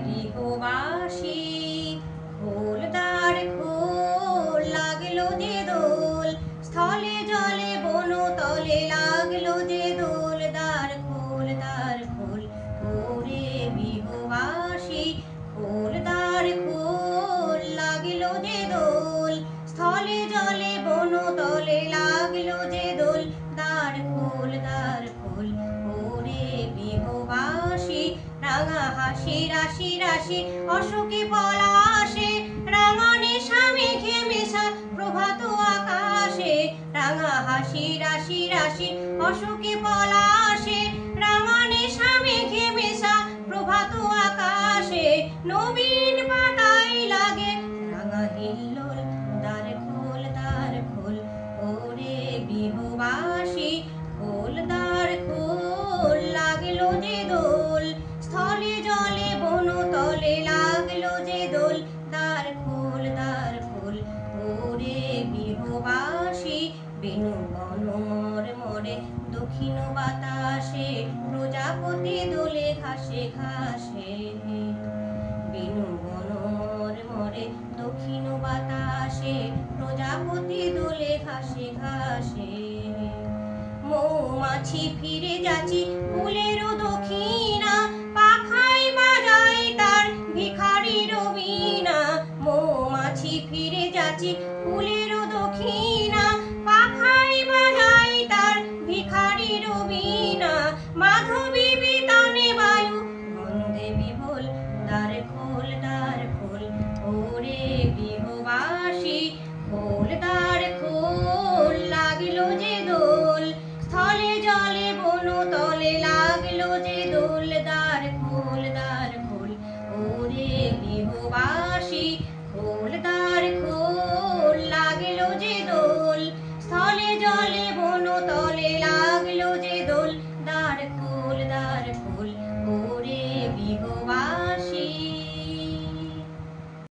গৃহবাসী খোল দ্বার খোল লাগলো যে দোল স্থলে জলে বনতলে লাগলো যে দোল দ্বার খোল ওরে গৃহবাসী খোল দ্বার খোল লাগলো যে দোল স্থলে জলে বনতলে লাগলো যে দোল দ্বার খোল ওরে গৃহবাসী রাঙা হাসি রাশি রাশি অশোকে পলাশে রাঙা নেশা মেঘে মেশা প্রভাত আকাশে রাঙা হাসি রাশি রাশি অশোকে পলাশে রাঙা নেশা মেঘে মেশা প্রভাত আকাশে নবীন পাতাই লাগে রাঙা হিল্লোল দ্বার খোল ওরে গৃহবাসী খোল দ্বার খোল লাগলো যে দোল স্থলে জলে বনতলে লাগলো যে দোল দ্বার খোল ওরে গৃহবাসী বেনু বন মরে দক্ষিণ বাতাসে প্রজাপতি দোলে ঘাসে ঘাসে বেনু বন মরে দক্ষিণ বাতাসে প্রজাপতি দোলে ঘাসে ঘাসে মৌমাছি ফিরে যাচ্ছি ফুলেরও দক্ষিণা পাখাই বাজাই তার ভিখারির বীণা মৌমাছি ফিরে যাচ্ছি ফুলেরও দক্ষিণা পাখাই বাজাই তার ভিখারির বীণা মাধবী বিতানে বায়ু গন্ধে বিভোল দ্বার খোল ওরে গৃহবাসী খোল দ্বার খোল লাগলো যে দোল স্থলে জলে বনতলে লাগলো যে দোল দ্বার খোল ওরে গৃহবাসী খোল দ্বার খোল